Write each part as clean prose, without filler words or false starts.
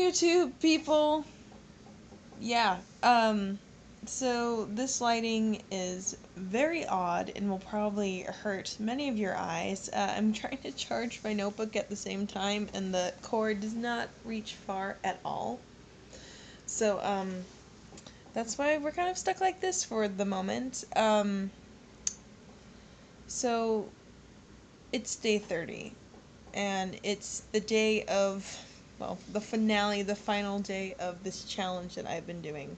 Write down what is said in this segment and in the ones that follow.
YouTube people. Yeah, so this lighting is very odd and will probably hurt many of your eyes. I'm trying to charge my notebook at the same time, and the cord does not reach far at all. So, that's why we're kind of stuck like this for the moment. So, it's day 30, and it's the day of, well, the finale, the final day of this challenge that I've been doing.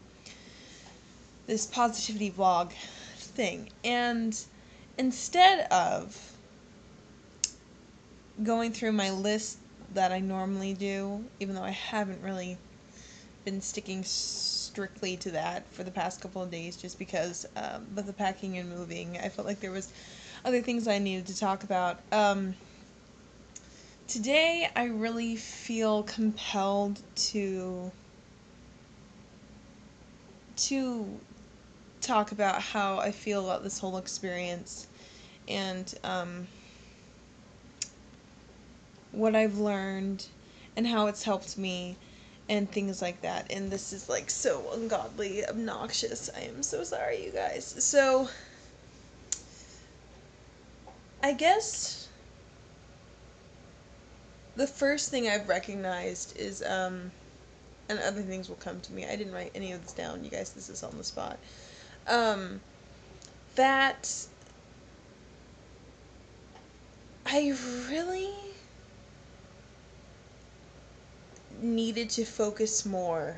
This positivity vlog thing. And instead of going through my list that I normally do, even though I haven't really been sticking strictly to that for the past couple of days just because with the packing and moving, I felt like there was other things I needed to talk about. Today I really feel compelled to talk about how I feel about this whole experience and what I've learned and how it's helped me and things like that. And this is like so ungodly obnoxious. I am so sorry, you guys. So I guess the first thing I've recognized is and other things will come to me. I didn't write any of this down, you guys. This is on the spot. That I really needed to focus more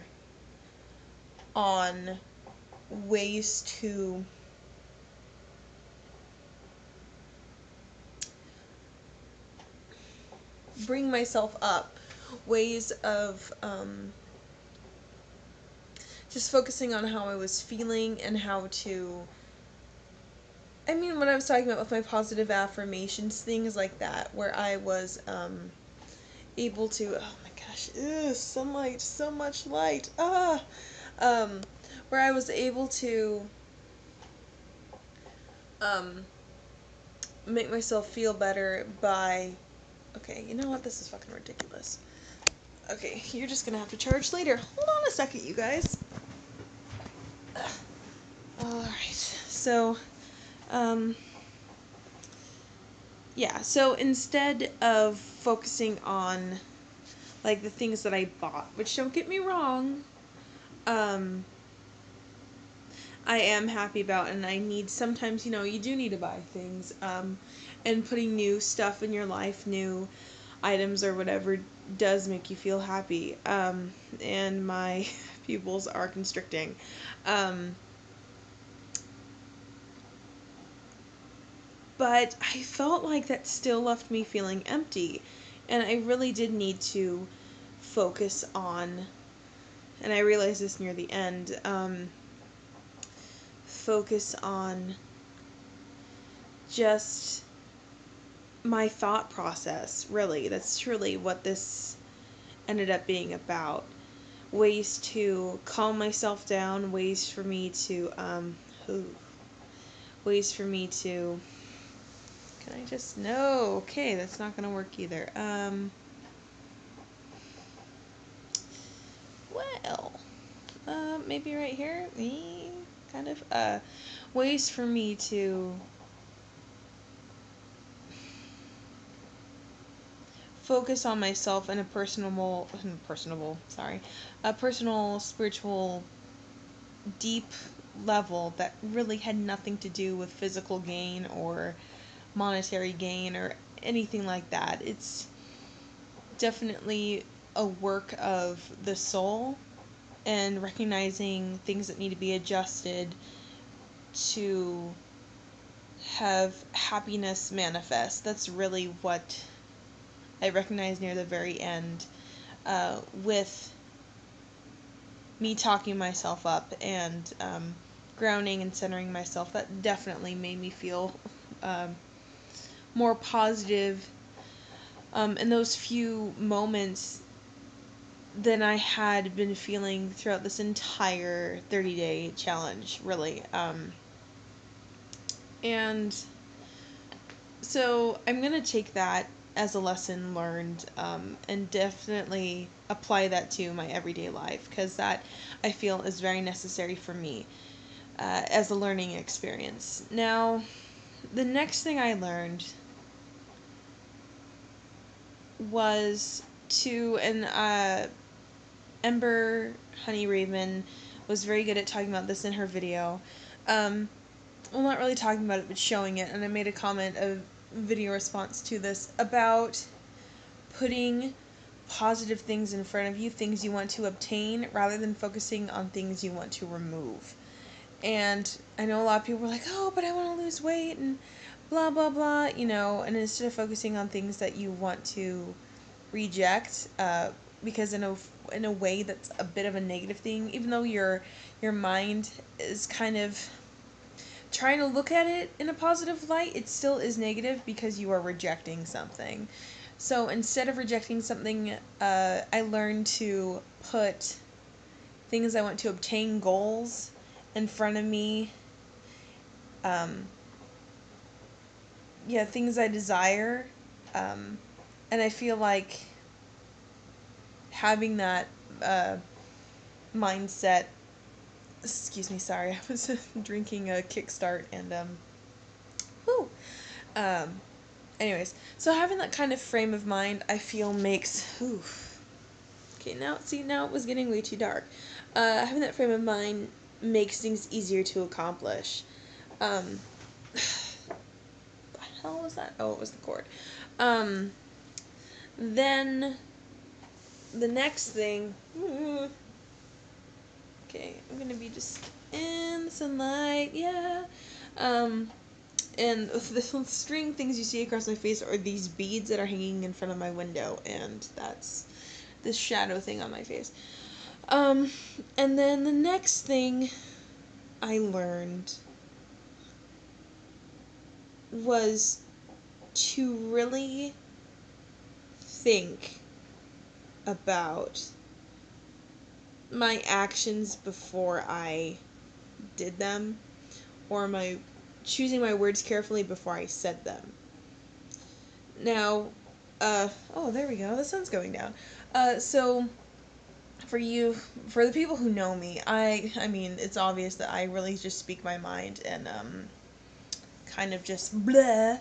on ways to bring myself up, ways of just focusing on how I was feeling and how to, I mean, what I was talking about with my positive affirmations, things like that, where I was able to, oh my gosh, sunlight, so much light, where I was able to make myself feel better by, okay, you know what, this is fucking ridiculous. Okay, you're just gonna have to charge later. Hold on a second, you guys. Alright, so, yeah, so instead of focusing on, like, the things that I bought, which don't get me wrong, I am happy about, and I need, sometimes, you know, you do need to buy things, and putting new stuff in your life, new items or whatever, does make you feel happy, and my pupils are constricting, but I felt like that still left me feeling empty, and I really did need to focus on, and I realized this near the end, focus on just my thought process, really. That's truly what this ended up being about. Ways to calm myself down, ways for me to, ways for me to, can I just, no, okay, that's not gonna work either. Well, maybe right here, kind of, ways for me to focus on myself in a a personal, spiritual, deep level that really had nothing to do with physical gain or monetary gain or anything like that. It's definitely a work of the soul and recognizing things that need to be adjusted to have happiness manifest. That's really what I recognized near the very end, with me talking myself up and grounding and centering myself. That definitely made me feel more positive in those few moments than I had been feeling throughout this entire 30-day challenge, really. And so I'm going to take that as a lesson learned, and definitely apply that to my everyday life, because that I feel is very necessary for me as a learning experience. Now, the next thing I learned was and Ember Honey Raven was very good at talking about this in her video. Well, not really talking about it, but showing it, and I made a comment, a video response to this, about putting positive things in front of you, things you want to obtain, rather than focusing on things you want to remove. And I know a lot of people are like, oh, but I want to lose weight, and blah, blah, blah, and instead of focusing on things that you want to reject, because in a way that's a bit of a negative thing, even though your mind is kind of trying to look at it in a positive light, it still is negative because you are rejecting something. So instead of rejecting something, I learned to put things I want to obtain, goals, in front of me. Things I desire. And I feel like having that mindset. Excuse me, sorry, I was drinking a Kickstart and whoo. Um, Anyways, so having that kind of frame of mind, I feel makes. Whew. Okay, now it was getting way too dark. Having that frame of mind makes things easier to accomplish. What the hell was that? Oh, it was the cord. Then the next thing. Okay, I'm gonna be just in the sunlight, yeah. And the string things you see across my face are these beads that are hanging in front of my window, and that's this shadow thing on my face. And then the next thing I learned was to really think about my actions before I did them, or my choosing my words carefully before I said them. Now, oh, there we go. The sun's going down. So for the people who know me, I mean, it's obvious that I really just speak my mind and kind of just bleh,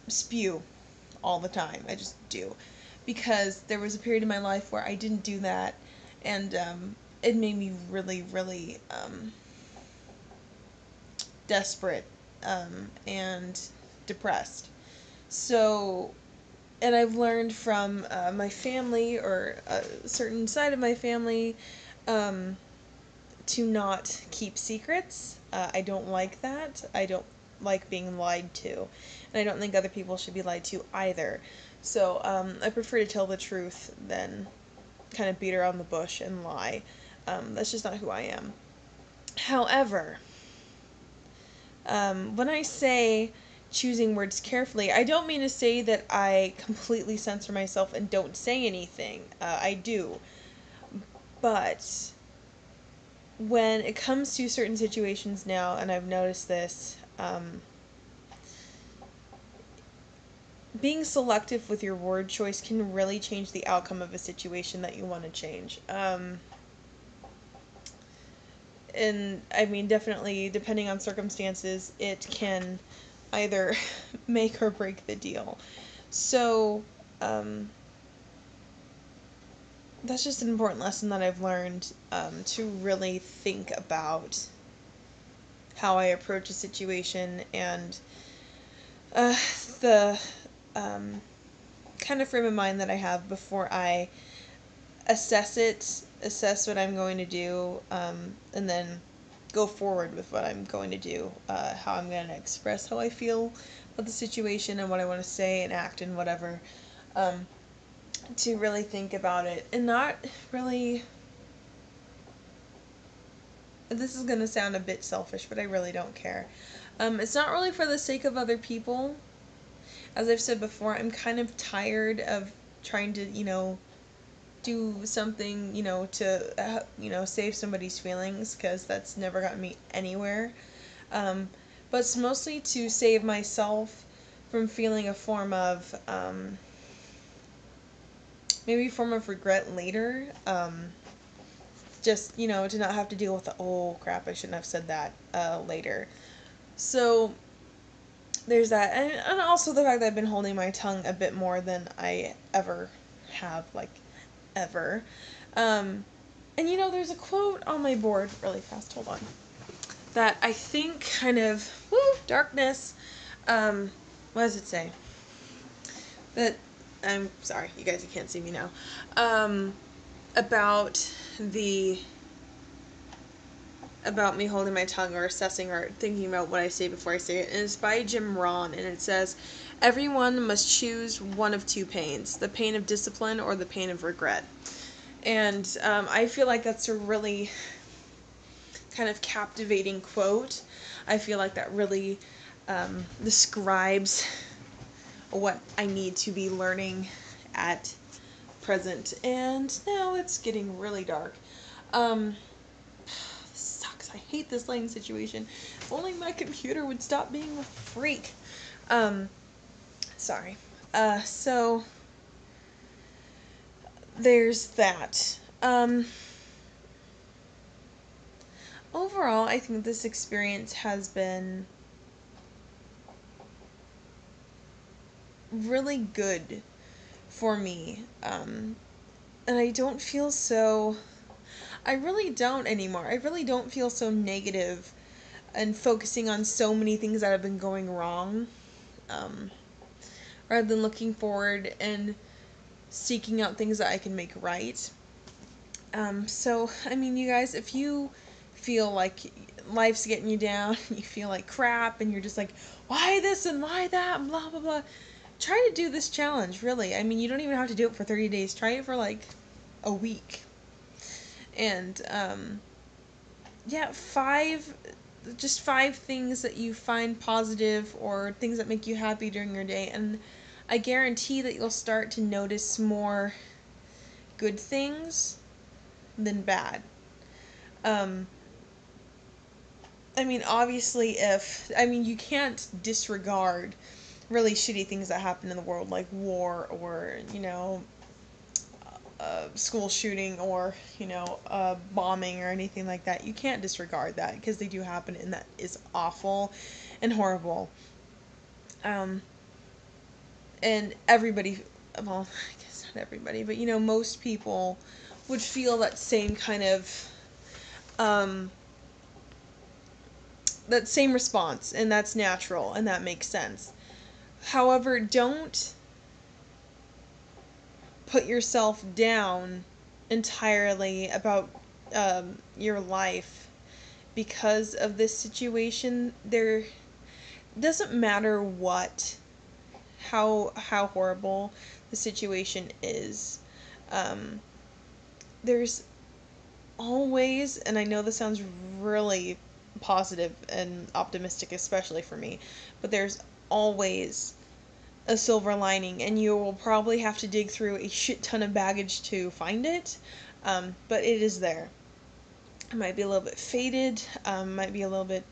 spew all the time. I just do, because there was a period in my life where I didn't do that, and it made me really, really desperate and depressed. So, and I've learned from my family, or a certain side of my family, to not keep secrets. I don't like that. I don't like being lied to. And I don't think other people should be lied to either. So I prefer to tell the truth than kind of beat around the bush and lie. That's just not who I am. However, when I say choosing words carefully, I don't mean to say that I completely censor myself and don't say anything. I do. But when it comes to certain situations now, and I've noticed this, being selective with your word choice can really change the outcome of a situation that you want to change. And I mean, definitely, depending on circumstances, it can either make or break the deal. So, that's just an important lesson that I've learned, to really think about how I approach a situation, and the kind of frame of mind that I have before I assess what I'm going to do, and then go forward with what I'm going to do, how I'm going to express how I feel about the situation and what I want to say and act and whatever, to really think about it and not really. This is going to sound a bit selfish, but I really don't care. It's not really for the sake of other people. As I've said before, I'm kind of tired of trying to, do something, to, save somebody's feelings, because that's never gotten me anywhere. But it's mostly to save myself from feeling a form of, maybe a form of regret later. Just, to not have to deal with the, oh crap, I shouldn't have said that, later. So, there's that. And also the fact that I've been holding my tongue a bit more than I ever have, like, ever. And there's a quote on my board, really fast, hold on, that I think kind of, darkness, what does it say? That, I'm sorry, you guys, you can't see me now, about about me holding my tongue or assessing or thinking about what I say before I say it. And it's by Jim Rohn, and it says, everyone must choose one of two pains, the pain of discipline or the pain of regret. And I feel like that's a really kind of captivating quote. I feel like that really describes what I need to be learning at present. And now it's getting really dark. This sucks. I hate this lighting situation. If only my computer would stop being a freak. Sorry. So there's that. Overall, I think this experience has been really good for me. And I don't feel so... I really don't anymore. I really don't feel so negative and focusing on so many things that have been going wrong. Rather than looking forward and seeking out things that I can make right. So, I mean, you guys, if you feel like life's getting you down, you feel like crap, and you're just like, why this and why that, and blah, blah, blah, try to do this challenge, really. I mean, you don't even have to do it for 30 days. Try it for, like, a week. And, yeah, just 5 things that you find positive or things that make you happy during your day, and I guarantee that you'll start to notice more good things than bad. I mean, obviously, you can't disregard really shitty things that happen in the world, like war or, school shooting or, bombing or anything like that. You can't disregard that because they do happen, and that is awful and horrible. And everybody, well, I guess not everybody, but, most people would feel that same kind of, that same response, and that's natural, and that makes sense. However, don't put yourself down entirely about your life because of this situation. There doesn't matter how horrible the situation is. There's always, and I know this sounds really positive and optimistic, especially for me, but there's always a silver lining, and you will probably have to dig through a shit ton of baggage to find it, but it is there. It might be a little bit faded, might be a little bit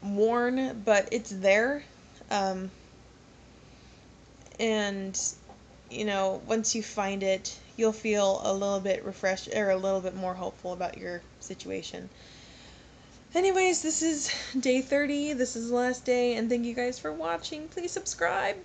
worn, but it's there, and once you find it, you'll feel a little bit refreshed or a little bit more hopeful about your situation. Anyways, this is day 30. This is the last day, and thank you guys for watching. Please subscribe.